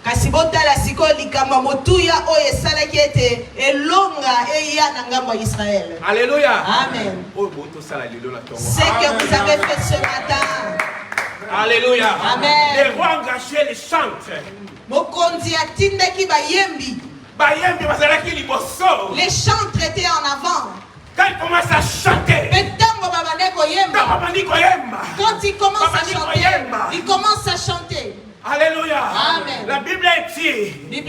kasi botala siko likama motuya oyo esalaki ete elonga eya na ngambo ya Israël. Alléluia. Amen. Ce que vous avez fait ce matin. Alléluia. Amen. Les rois engagés les chantent. Mokonzi atindaki bayembi. Bayembi bazalaki liboso. Les chantres étaient en avant. Quand ils commencent à chanter, quand ils commencent à chanter, ils commencent à chanter. Alléluia. Amen. La Bible dit, Dieu,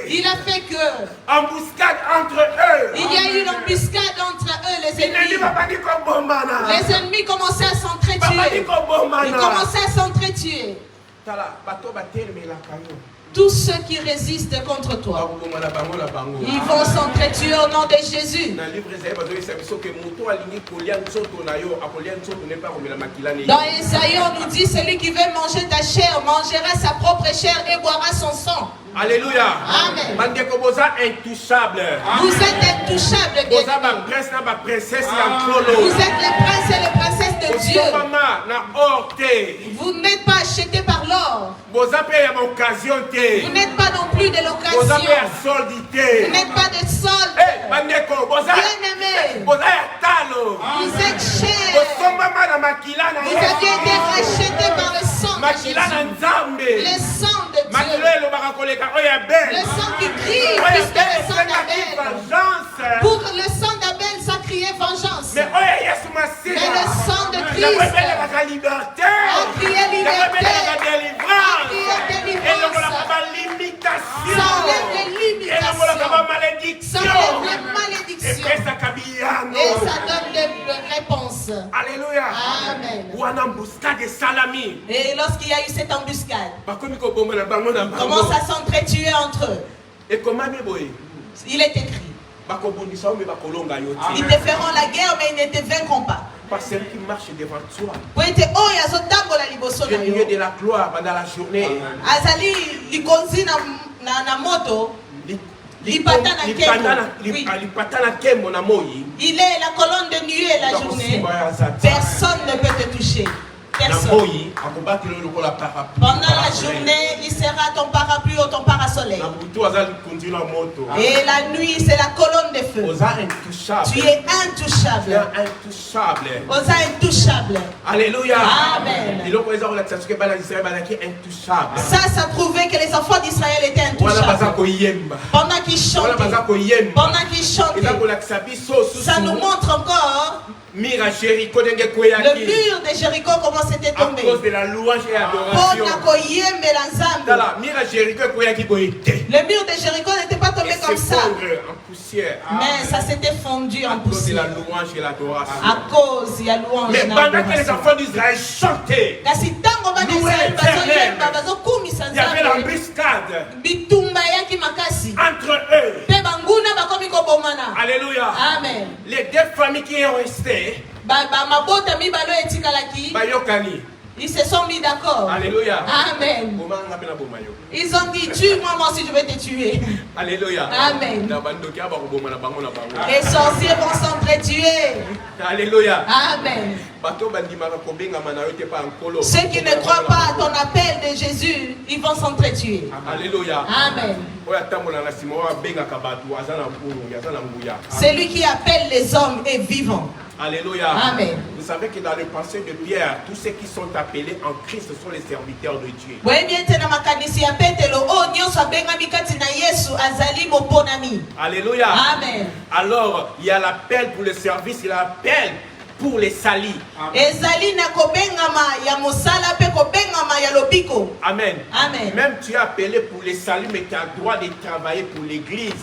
il a fait que embuscade entre eux. Il y a eu une embuscade entre eux, les ennemis. Les ennemis commençaient à s'entretuer. Ils commençaient à s'entretuer. Tous ceux qui résistent contre toi, ils vont s'entretuer au nom de Jésus. Dans Isaïe, on nous dit, celui qui veut manger ta chair mangera sa propre chair et boira son sang. Alléluia. Amen. Vous êtes intouchables. Vous êtes intouchables, bien. Vous êtes les princes et les princesses de Dieu. Vous n'êtes pas achetés par l'or. Vous n'êtes pas non plus de l'occasion. Vous n'êtes pas de solde. Bien-aimés, vous êtes chers. Vous avez été rachetés par le sang de Jésus. Le sang de Dieu. Le sang qui crie plus que le sang d'Abel. Pour le sang d'Abel, ça criait vengeance. Mais le sang de Christ a crié liberté. A crié délivrance. Ça enlève les limitations. Ça enlève les malédictions. Et ça donne des réponses. Alléluia. Amen. Et lorsqu'il y a eu cette embuscade, commence à s'entretuer entre eux. Et comment il est écrit, ils te feront la guerre, mais ils ne te vaincront pas. Par celui qui marche devant toi. Dieu de la gloire pendant la journée. Azali likonzi na moto. Il est la colonne de nuée la journée. Personne ne peut te toucher. Personne. Pendant la journée, il sera ton parapluie ou ton parasoleil. Et la nuit, c'est la colonne de feu. Tu es intouchable. Osa intouchable. Alléluia. Amen. Ça prouvait que les enfants d'Israël étaient intouchables. Pendant qu'ils chantaient. Ça nous montre encore le mur de Jéricho, comment c'était tombé. À cause de la louange et l'adoration. Le mur de Jéricho n'était pas tombé comme ça. En poussière. Mais ça s'était fondu en poussière. À cause de la louange et l'adoration. À cause de la louange et l'adoration. Mais pendant que les enfants d'Israël chantaient, il y avait l'embuscade entre eux. Alléluia. Amen. Les deux familles qui ont resté, ils se sont mis d'accord. Alléluia. Amen. Ils ont dit, tue-moi, moi aussi je vais te tuer. Alléluia. Amen. Les sorciers vont s'entretuer. Alléluia. Amen. Ceux qui ne croient pas à ton appel de Jésus, ils vont s'entretuer. Alléluia. Amen. Celui qui appelle les hommes est vivant. Alléluia. Amen. Vous savez que dans le pensée de Pierre, tous ceux qui sont appelés en Christ sont les serviteurs de Dieu. Alléluia. Amen. Alors, il y a l'appel pour le service, il y a l'appel pour les salis. Amen. Amen. Même tu es appelé pour les salis, mais tu as le droit de travailler pour l'église.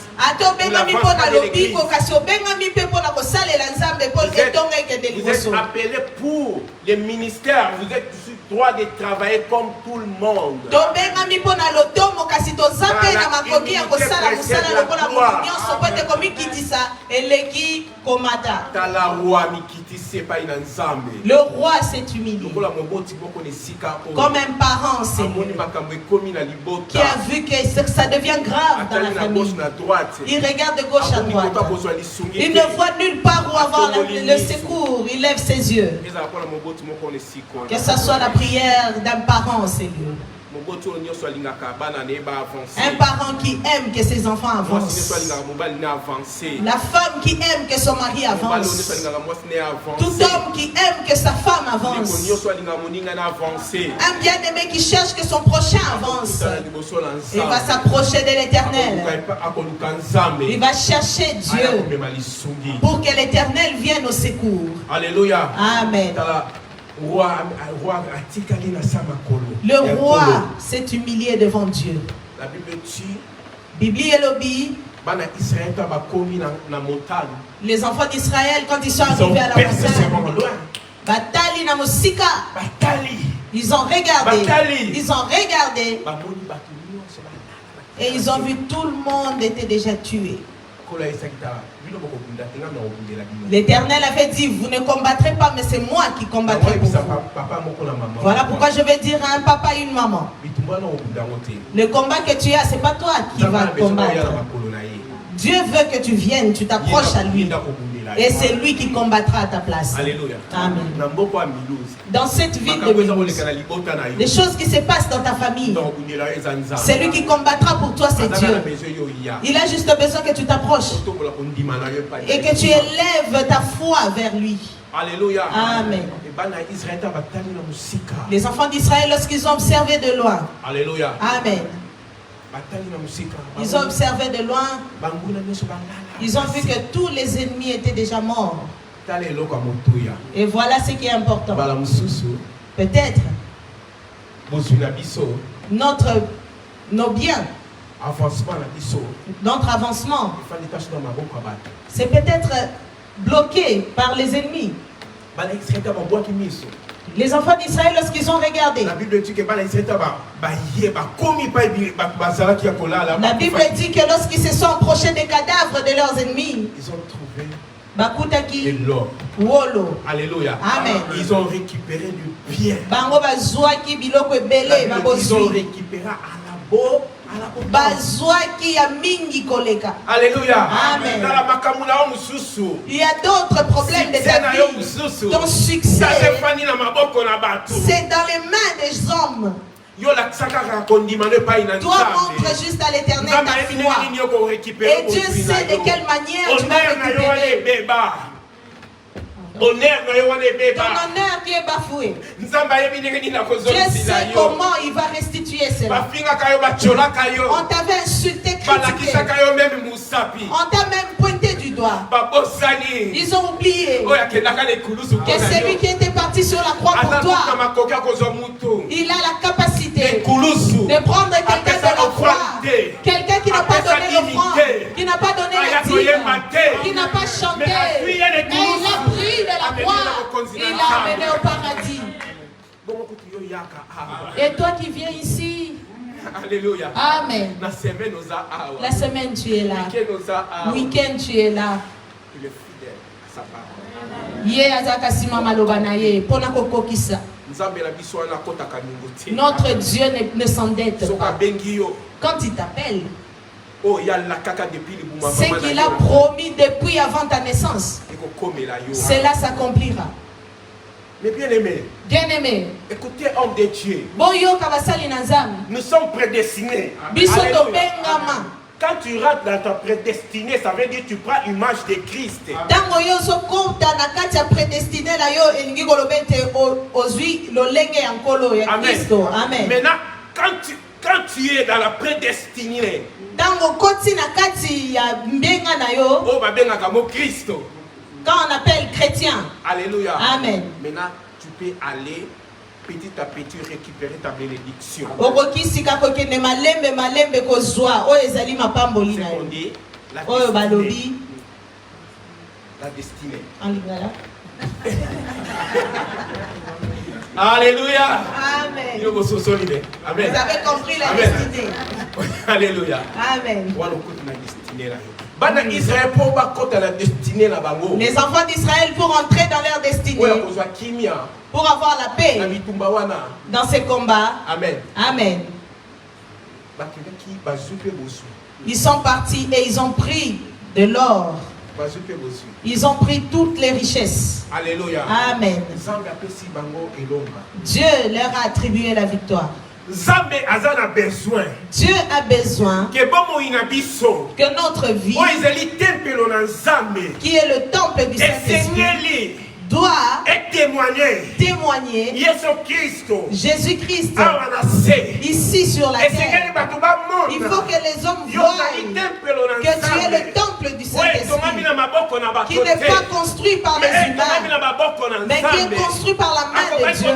Vous êtes appelé pour les ministères. Vous êtes droit de travailler comme tout le monde. Le roi s'est humilié. Comme un parent c'est lui. Qui a vu que ça devient grave dans la famille. Il regarde de gauche à droite. Il ne voit nulle part où avoir le secours. Il lève ses yeux. Que ce soit la prière d'un parent, c'est lui. Un parent qui aime que ses enfants avancent. La femme qui aime que son mari avance. Tout homme qui aime que sa femme avance. Un bien-aimé qui cherche que son prochain avance. Il va s'approcher de l'Éternel. Il va chercher Dieu pour que l'Éternel vienne au secours. Alléluia. Amen. Le roi s'est humilié devant Dieu. La Bible dit, les enfants d'Israël, quand ils sont arrivés à la montagne, ils ont regardé. Ils ont regardé. Et ils ont vu tout le monde était déjà tué. L'Éternel avait dit, vous ne combattrez pas, mais c'est moi qui combattrai pour vous. Voilà pourquoi je vais dire à un papa et une maman. Le combat que tu as, ce n'est pas toi qui vas combattre. Dieu veut que tu viennes, tu t'approches à lui. Et c'est lui qui combattra à ta place. Alléluia. Amen. Dans cette ville de Mulhouse, les choses qui se passent dans ta famille, c'est lui qui combattra pour toi, c'est Dieu. Il a juste besoin que tu t'approches et que tu élèves ta foi vers lui. Alléluia. Amen. Les enfants d'Israël, lorsqu'ils ont observé de loin, Alléluia. Amen. Ils ont observé de loin. Ils ont vu que tous les ennemis étaient déjà morts. Et voilà ce qui est important. Peut-être nos biens, notre avancement, c'est peut-être bloqué par les ennemis. Les enfants d'Israël, lorsqu'ils ont regardé, la Bible dit que lorsqu'ils se sont approchés des cadavres de leurs ennemis, ils ont trouvé de l'or. Alléluia. Amen. Ils ont récupéré du bien. Ils ont récupéré à la bonne. Alléluia. Amen. Il y a d'autres problèmes de ta vie. Ton succès, c'est dans les mains des hommes. Toi montre juste à l'Éternel ta foi. Et Dieu sait de quelle manière tu vas récupérer. Ton honneur qui est bafoué. Dieu sait comment il va restituer cela. On t'avait insulté, critiqué. On t'a même pointé du doigt. Ils ont oublié que celui qui était parti sur la croix pour toi, il a la capacité de prendre quelqu'un de la croix, quelqu'un qui n'a pas donné l'offrande, qui n'a pas donné la dîme, qui n'a pas chanté, mais il a pris de la croix, il l'a amené au paradis. Et toi qui viens ici, Alléluia. Amen. La semaine tu es là. Le week-end tu es là. Il est fidèle à sa parole. Notre Dieu ne s'endette pas. Quand il t'appelle, ce qu'il a promis depuis avant ta naissance, cela s'accomplira. Mais bien-aimé, écoutez, homme de Dieu, nous sommes prédestinés. Quand tu rentres dans ta prédestinée, ça veut dire que tu prends l'image de Christ. Amen. Maintenant, quand tu es dans la prédestinée, quand on appelle chrétien, alléluia. Amen. Maintenant, tu peux aller petit à petit récupérer ta bénédiction. La destinée. Alléluia. Amen. Vous avez compris la destinée. Alléluia. Amen. Les enfants d'Israël pour entrer dans leur destinée, pour avoir la paix dans ces combats. Amen. Amen. Ils sont partis et ils ont pris de l'or. Ils ont pris toutes les richesses. Alléluia. Amen. Dieu leur a attribué la victoire. Dieu a besoin que notre vie, qui est le temple du Saint-Esprit, doit témoigner Jésus-Christ ici sur la terre. Il faut que les hommes voient que tu es le temple du Saint-Esprit, qui n'est pas construit par les humains, mais qui est construit par la main de Dieu.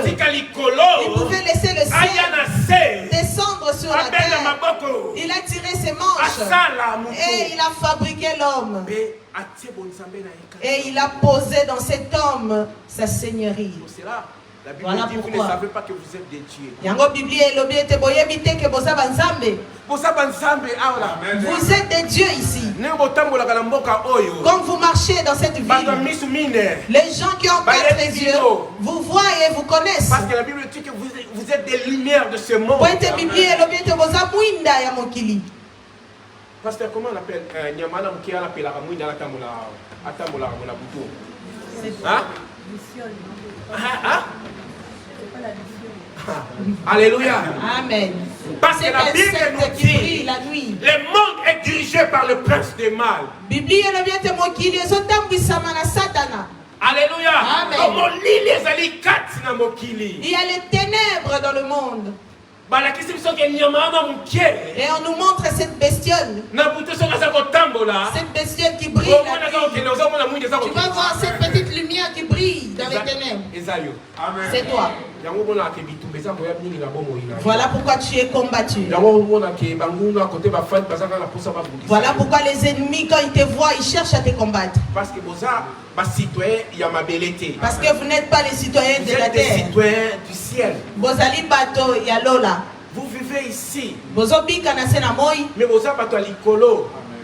Il pouvait laisser le ciel descendre sur la terre. Il a tiré ses manches et il a fabriqué l'homme. Et il a posé dans cet homme sa seigneurie. Voilà pourquoi. Vous ne savez pas que vous êtes des dieux. Vous êtes des dieux ici. Quand vous marchez dans cette ville, les gens qui ont 4 yeux vous voient et vous connaissent. Parce que la Bible dit que vous êtes des lumières de ce monde. Pasteur, comment on appelle Nyamana qui a appelé la Ramouine à la Tamoula Boutou? Hein? Alléluia. Amen. Parce que la Bible nous dit la nuit. Le monde est dirigé par le prince du mal. Alléluia. Amen. Il y a les ténèbres dans le monde. Et on nous montre cette bestiole. Cette bestiole qui brille. Tu vas voir cette petite lumière qui brille dans les ténèbres. C'est toi. Voilà pourquoi tu es combattu. Voilà pourquoi les ennemis, quand ils te voient, ils cherchent à te combattre. Parce que vous n'êtes pas les citoyens de la terre. Vous êtes des citoyens du ciel. Vous vivez ici.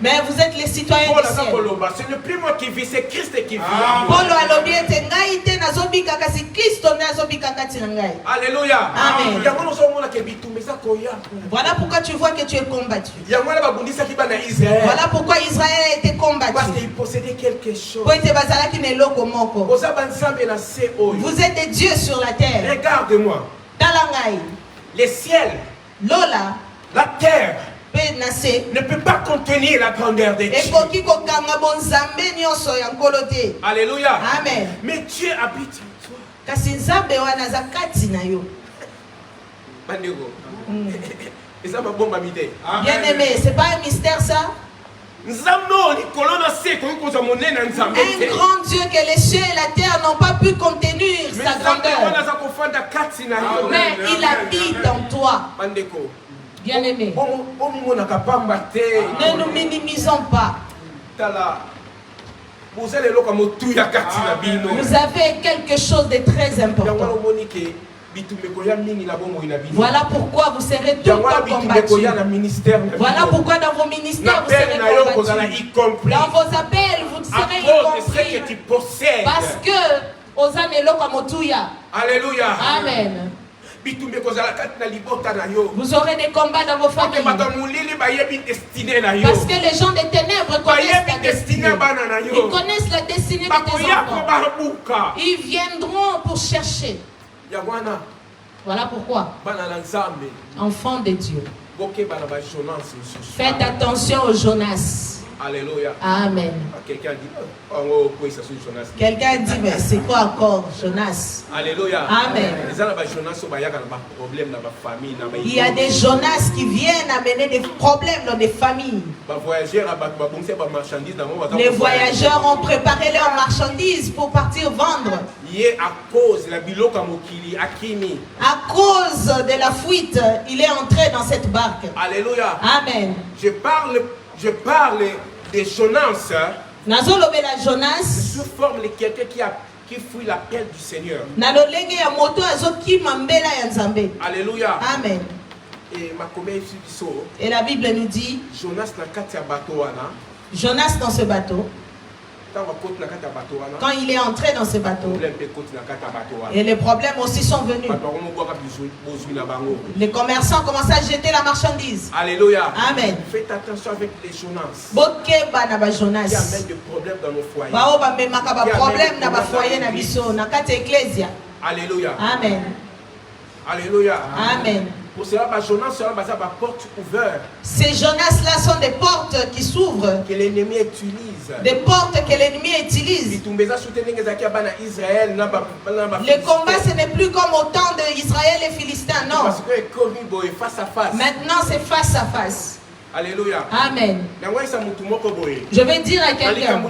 Mais vous êtes les citoyens du ciel. Ce n'est plus moi qui vis, c'est Christ qui vit. Alléluia. Amen. Voilà pourquoi tu vois que tu es combattu. Voilà pourquoi Israël a été combattu. Parce qu'il possédait quelque chose. Vous êtes des dieux sur la terre. Regarde-moi. Les ciels, Lola, la terre ne peut pas contenir la grandeur de Dieu. Alléluia. Amen. Mais Dieu habite en toi. Bien aimé, c'est pas un mystère ça? Un grand Dieu que les cieux et la terre n'ont pas pu contenir sa grandeur. Mais il habite en toi. Bien aimé. Ne nous minimisons pas. Vous avez quelque chose de très important. Voilà pourquoi vous serez tout le temps combattus. Voilà pourquoi dans vos ministères vous serez combattus. Dans vos appels vous serez y compris. Parce que Alléluia. Amen. Vous aurez des combats dans vos familles. Parce que les gens des ténèbres connaissent la destinée. Ils connaissent la destinée de tes enfants. Ils viendront pour chercher. Voilà pourquoi, enfants de Dieu, faites attention aux Jonas. Alléluia. Amen. Quelqu'un dit, mais c'est quoi encore Jonas? Alléluia. Amen. Il y a des Jonas qui viennent amener des problèmes dans des familles. Les voyageurs ont préparé leurs marchandises pour partir vendre. À cause de la fuite, il est entré dans cette barque. Alléluia. Amen. Je parle des Jonas. Jonas. Sous forme de quelqu'un qui fuit l'appel du Seigneur. Alléluia. Amen. Et la Bible nous dit, Jonas dans ce bateau, quand il est entré dans ce bateau, et les problèmes aussi sont venus. Les commerçants commencent à jeter la marchandise. Alléluia. Amen. Faites attention avec les Jonas. Qui amènent des problèmes dans nos foyers. Alléluia. Amen. Alléluia. Amen. Ces Jonas-là sont des portes qui s'ouvrent. Que l'ennemi utilise. Des portes que l'ennemi utilise. Le combat, ce n'est plus comme au temps d'Israël et Philistins, non. Maintenant, c'est face à face. Alléluia. Amen. Je vais dire à quelqu'un,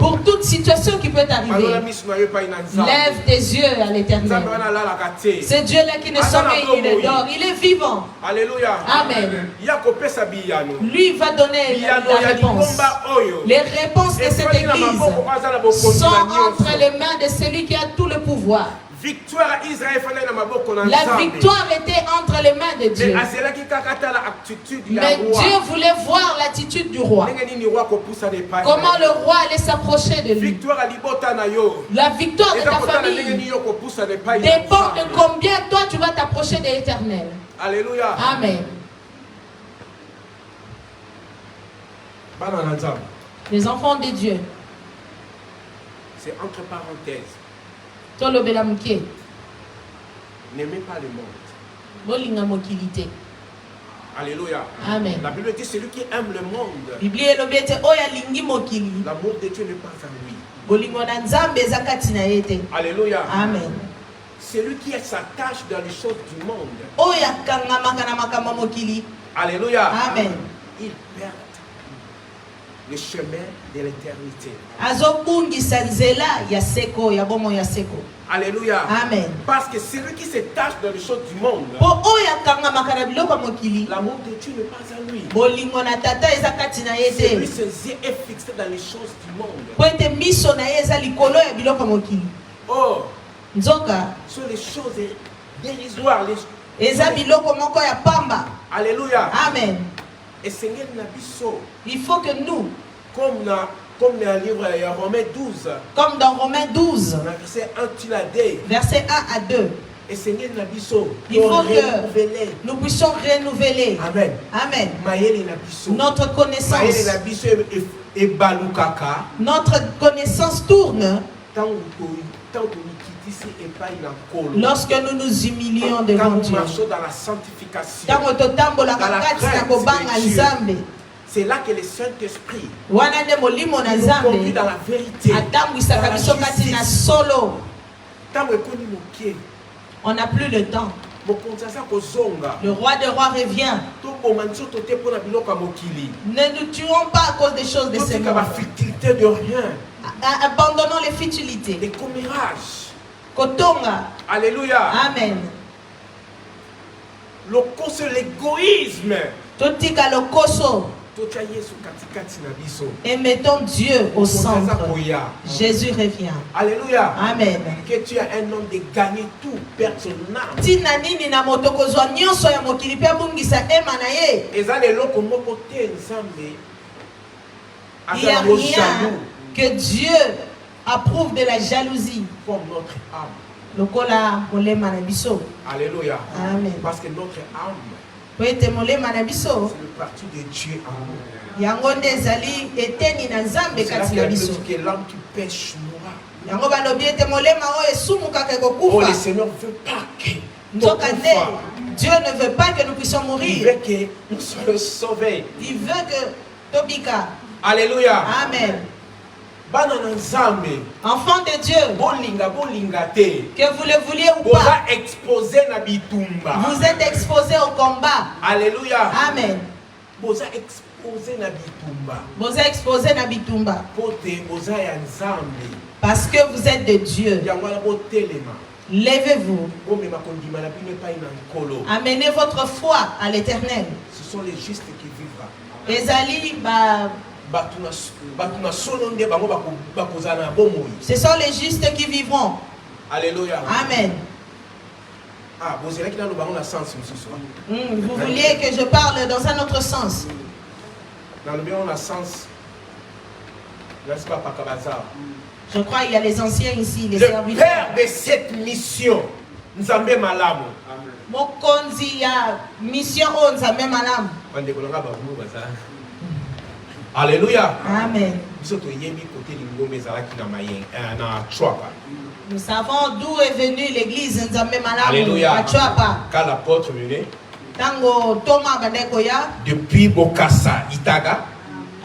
pour toute situation qui peut arriver, lève tes yeux à l'Éternel. C'est Dieu-là qui ne sommeille, il dort, il est vivant. Alléluia. Amen. Lui va donner la réponse. Les réponses de cette église sont entre les mains de celui qui a tout le pouvoir. La victoire était entre les mains de Dieu. Mais Dieu voulait voir l'attitude du roi. Comment le roi allait s'approcher de lui. La victoire de ta famille dépend de combien toi tu vas t'approcher de l'Éternel. Alléluia. Amen. Les enfants de Dieu. C'est entre parenthèses. N'aimez pas le monde. Alléluia. Amen. La Bible dit celui qui aime le monde. L'amour de Dieu n'est pas en lui. Alléluia. Amen. Celui qui s'attache dans les choses du monde. Alléluia. Amen. Il perd le chemin de l'éternité. Alléluia. Amen. Parce que celui qui s'attache dans les choses du monde, l'amour de Dieu n'est pas en lui. Celui ses yeux est fixé dans les choses du monde. Oh, sur les choses dérisoires. Alléluia. Amen. Et Seigneur Nabiso, il faut que nous, comme dans le livre de Romains 12, comme dans Romains 12, verset 1 à 2, et Seigneur Nabiso, il faut que nous puissions renouveler. Amen. Amen. Notre connaissance. Notre connaissance tourne lorsque nous nous humilions devant Dieu. Dans la sanctification. C'est là que le Saint-Esprit nous conduit dans la vérité. On n'a plus le temps. Le roi des rois revient. Ne nous tuons pas à cause des choses de ce monde. Abandonnons les futilités. Les commérages. Kotonga. Alléluia. Amen. L'égoïsme. Totika le koso. Et mettons Dieu au centre. Jésus revient. Alléluia. Amen. Que tu as un homme de gagner tout, perdre son âme. Il n'y a rien que Dieu approuve de la jalousie. Comme notre âme. Alléluia. Amen. Parce que notre âme, c'est le parti de Dieu en nous. C'est que l'homme qui pêche mourra. Oh, le Seigneur veut pas que Dieu ne veut pas que nous puissions mourir. Il veut que nous soyons sauvés. Il veut que Tobika. Alléluia. Amen. Enfant de Dieu, que vous le vouliez ou pas, vous êtes exposé au combat. Alléluia. Amen. Vous êtes exposé na bitumba. Parce que vous êtes de Dieu. Levez-vous. Amenez votre foi à l'Éternel. Ce sont les justes qui vivra. Ce sont les justes qui vivront. Alléluia. Amen. Ah, vous vouliez que je parle dans un autre sens. Dans le sens Je crois qu'il y a les anciens ici, les le serviteurs. père de cette mission, Nzambe Malamu. Mokonzi ya mission on Nzambe Malamu. Alléluia. Amen. Nous savons d'où est venue l'église Nzambe Malamu. Alléluia. Quand l'apôtre venait, Tango Thomas Banekoya. depuis Bokassa, Itaga,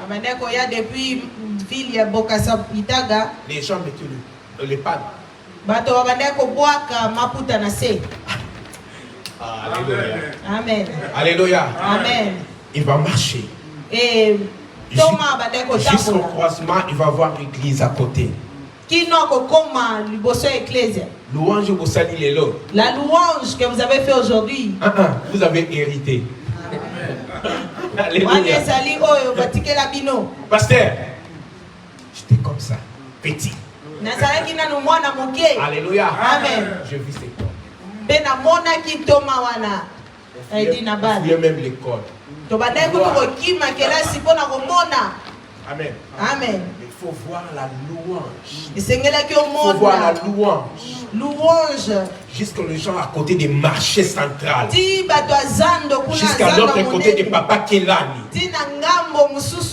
Banekoya depuis ville Bokassa, Itaga. les gens mettaient les pannes. Bato Baneko Boaka Maputa Nase. Alléluia. Amen. Alléluia. Amen. Il va marcher. Et Thomas Baneko Jusqu'au Tango. croisement, il va voir l'église à côté. Louange au Sali Lelo. La louange que vous avez fait aujourd'hui. Vous avez hérité. Alléluia. Pasteur, j'étais comme ça, petit. Alléluia. Amen. Je vis ces corps. Il y a même l'école. Amen. Amen. Il faut voir la louange. Il faut voir la louange. Louange. Jusqu'à les gens à côté des marchés centrales. Jusqu'à l'autre côté de Papa Kelani.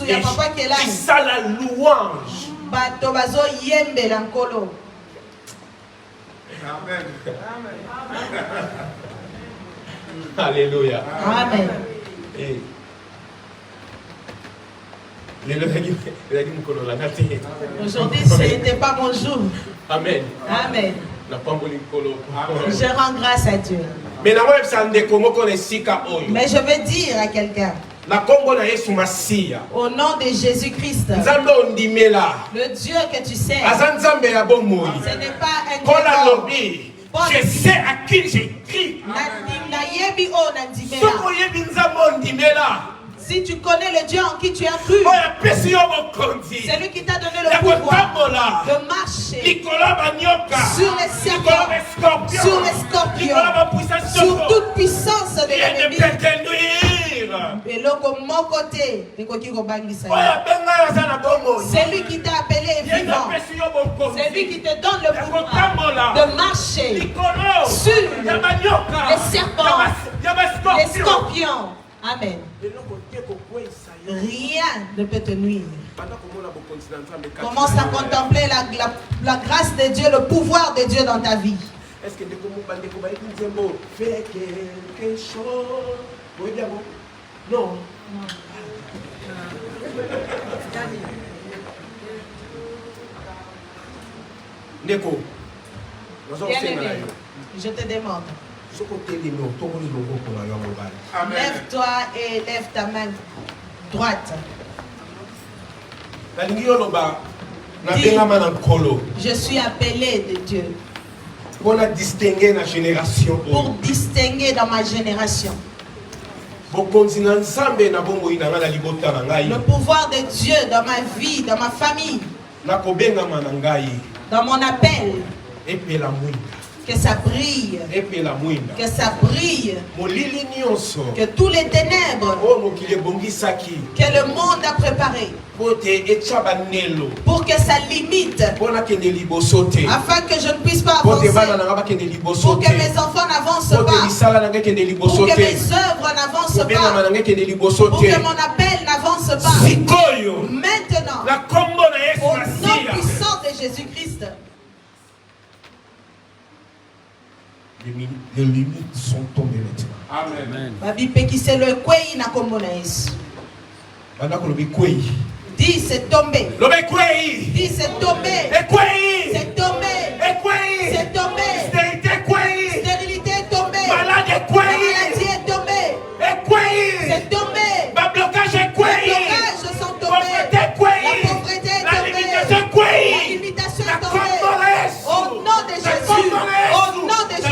Et ça la louange. Amen. Alléluia. Amen. Et aujourd'hui, ce n'était pas mon jour. Amen. Amen. Je rends grâce à Dieu. Mais je veux dire à quelqu'un, au nom de Jésus-Christ, le Dieu que tu sais, ce n'est pas un Dieu. Je sais à qui j'écris. Si tu connais le Dieu en qui tu as cru, c'est lui qui t'a donné le pouvoir de marcher sur les serpents, sur les scorpions, sur toute puissance de l'ennemi. Et l'autre mon côté, c'est lui qui t'a appelé vivant. C'est lui qui te donne le pouvoir de marcher sur les serpents, les scorpions. Amen. Rien ne peut te nuire. Commence à contempler la grâce de Dieu, le pouvoir de Dieu dans ta vie. Est-ce que fait quelque chose? Non. Neko, je te demande. Lève-toi et lève ta main droite. Dis, je suis appelé de Dieu pour distinguer la génération. Pour distinguer dans ma génération. Le pouvoir de Dieu dans ma vie, dans ma famille, dans mon appel. Que ça brille. Que ça brille. Que tous les ténèbres que le monde a préparé pour que ça limite, afin que je ne puisse pas avancer, pour que mes enfants n'avancent pas, pour que mes œuvres n'avancent pas, pour que mon appel n'avance pas. Maintenant, au nom puissant de Jésus-Christ, les limites sont tombées maintenant. Amen. Dis c'est tombé. Dis c'est tombé. C'est tombé. C'est tombé. Stérilité est tombée. Maladie est tombée. C'est tombé. Les blocages sont tombés. La pauvreté est tombée. La limitation est tombée. Au nom de Jésus. Au nom de Jésus.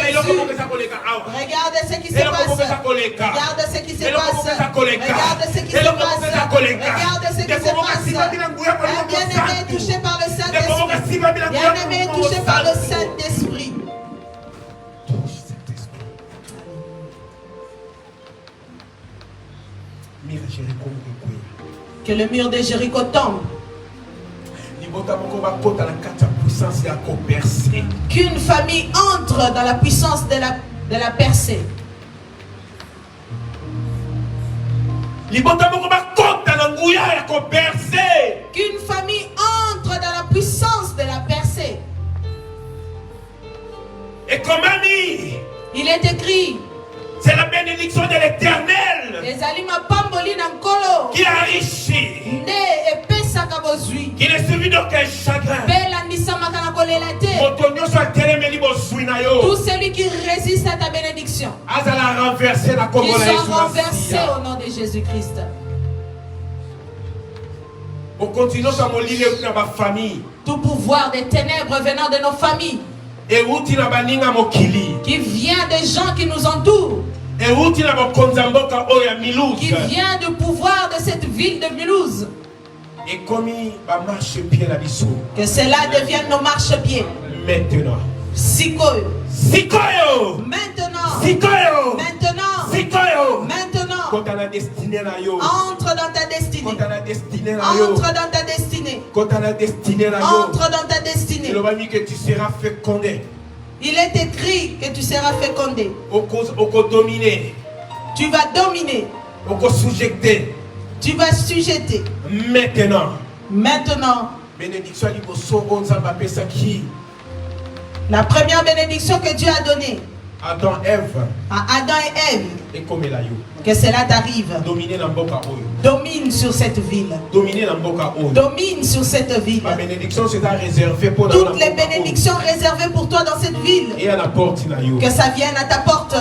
Regardez ce qui se passe. Regardez ce qui se passe. Regardez ce qui se passe. Regardez ce qui se passe. Un bien-aimé touché par le Saint-Esprit. Bien-aimé touché par le Saint-Esprit. Que le mur de Jéricho tombe. Qu'une famille entre dans la puissance de la percée. Qu'une famille entre dans la puissance de la percée. Et comme il est écrit, c'est la bénédiction de l'Éternel qui a enrichi, qui ne suivi d'aucun chagrin. Tout celui qui résiste à ta bénédiction, qu'il soit renversé au nom de Jésus-Christ. Tout pouvoir des ténèbres venant de nos familles, qui vient des gens qui nous entourent, qui vient du pouvoir de cette ville de Mulhouse, que cela devienne nos marchepieds. Maintenant. Sikoyo. Sikoyo. Maintenant. Sikoyo. Maintenant. Sikoyo. Maintenant. Entre dans ta destinée. Entre dans ta destinée. Entre dans ta destinée. Entre dans ta destinée. Que tu seras fécondé. Il est écrit que tu seras fécondé. Tu vas dominer. Tu vas sujeter. Maintenant. Bénédiction la première bénédiction que Dieu a donnée à Adam et Ève, que cela t'arrive. Domine sur cette ville. Domine sur cette ville. Toutes les bénédictions réservées pour toi dans cette ville, que ça vienne à ta porte.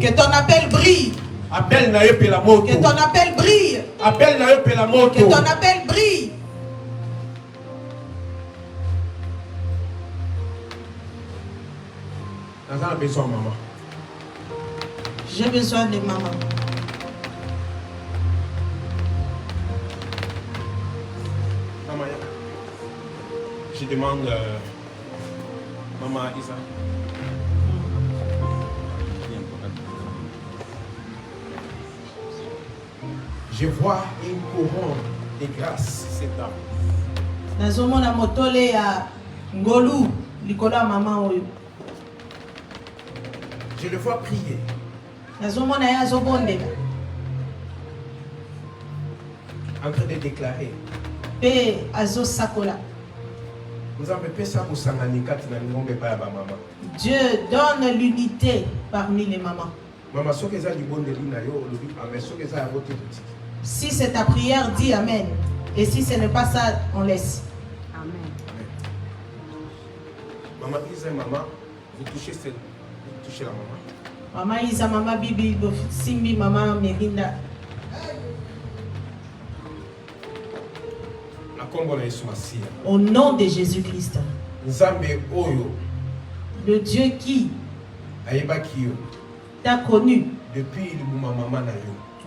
Que ton appel brille. Que ton appel brille. Que ton appel brille. J'ai besoin de maman. Je demande Maman Isa. Je vois une couronne de grâce cette dame. Nazomona motole ya ngolu likolo ya mama oyo. Je le vois prier. En train de déclarer. Dieu donne l'unité parmi les mamans. Si c'est ta prière, dis Amen. Et si ce n'est pas ça, on laisse. Amen. Maman, maman, vous touchez celle. Toucher la maman. Maman Isa, maman Bibi, Simbi, maman Merinda. Au nom de Jésus-Christ. Le Dieu qui t'a connu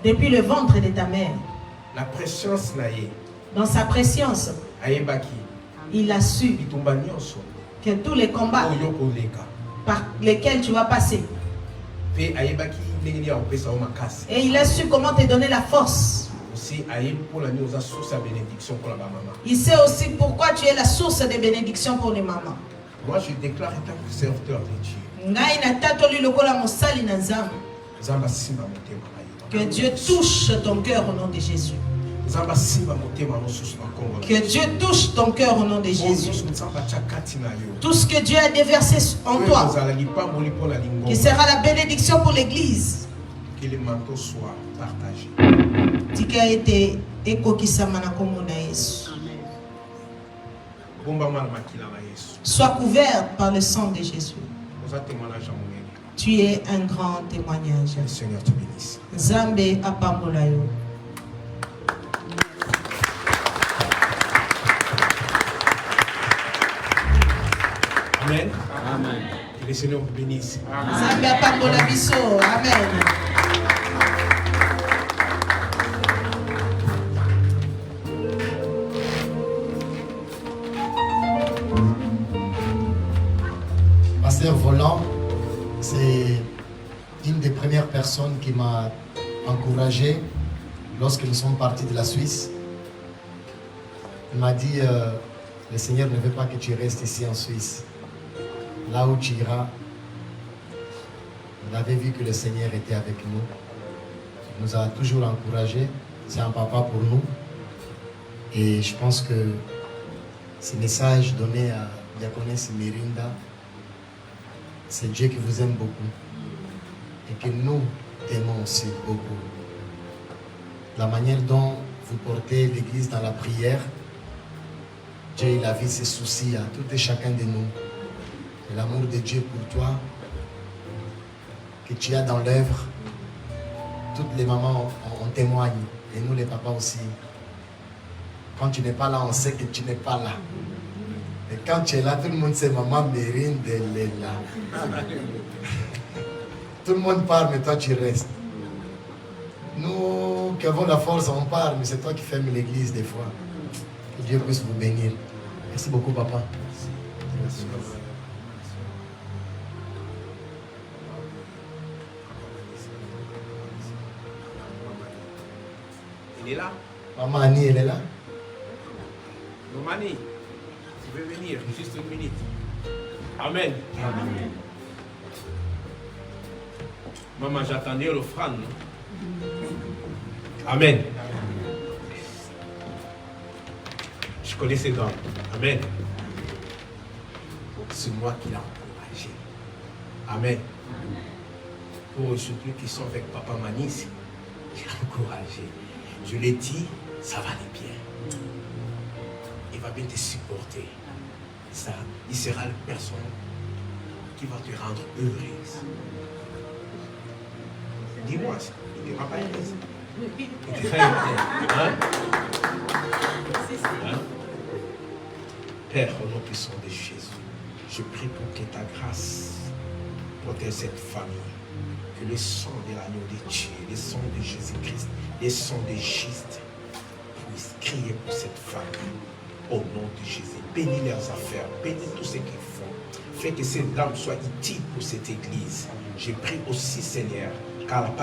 depuis le ventre de ta mère. La préscience dans sa préscience, il a su que tous les combats par lesquels tu vas passer. Et il a su comment te donner la force. Il sait aussi pourquoi tu es la source de bénédiction pour les mamans. Moi je déclare étant serviteur de Dieu que Dieu touche ton cœur au nom de Jésus. Que Dieu touche ton cœur au nom de Jésus. Tout ce que Dieu a déversé en toi, qui sera la bénédiction pour l'église. Que les manteaux soient partagés. Sois couvert par le sang de Jésus. Tu es un grand témoignage. Le Seigneur te bénisse. Zambé apambolayo. Amen. Amen. Que le Seigneur vous bénisse. Zambé apambola biso. Amen. Pasteur Volant, c'est une des premières personnes qui m'a encouragé lorsque nous sommes partis de la Suisse. Il m'a dit, le Seigneur ne veut pas que tu restes ici en Suisse. Là où tu iras, on avait vu que le Seigneur était avec nous. Il nous a toujours encouragés. C'est un papa pour nous. Et je pense que ce message donné à Diaconesse Mirinda, c'est Dieu qui vous aime beaucoup. Et que nous t'aimons aussi beaucoup. La manière dont vous portez l'Église dans la prière, Dieu il a vu ses soucis à tout et chacun de nous. Et l'amour de Dieu pour toi, que tu as dans l'œuvre, toutes les mamans en témoignent, et nous les papas aussi. Quand tu n'es pas là, on sait que tu n'es pas là. Et quand tu es là, tout le monde sait, maman Mérine, elle est là. Tout le monde part, mais toi tu restes. Nous qui avons la force, on part, mais c'est toi qui fermes l'église des fois. Que Dieu puisse vous bénir. Merci beaucoup, papa. Merci. Il est là. Maman Annie, elle est là. Maman Annie, tu veux venir, juste une minute. Amen. Amen. Maman, j'attendais l'offrande. Amen. Je connais ces dons. Amen. C'est moi qui l'ai encouragé. Amen. Pour ceux qui sont avec Papa Manis, je l'ai encouragé. Je l'ai dit, ça va aller bien. Il va bien te supporter. Ça, il sera la personne qui va te rendre heureuse. Dis-moi ça, il ne te rend pas heureuse. Il te fait hein? Hein? Père, au nom puissant de Jésus, je prie pour que ta grâce protège cette famille. Que le sang de l'agneau de Dieu, le sang de Jésus-Christ, le sang de Jésus puisse crier pour cette famille. Au nom de Jésus, bénis leurs affaires, bénis tout ce qu'ils font. Fais que ces dames soient utiles pour cette église. Je prie aussi, Seigneur, car la